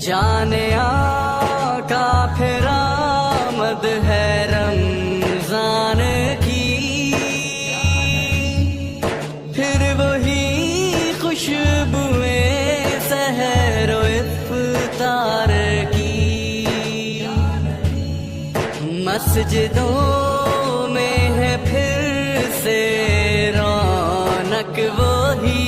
जाने आका फिर आमद है रमजान की, फिर वही खुशबुएं सहर व इफ्तार की। मस्जिदों में है फिर से रौनक वही,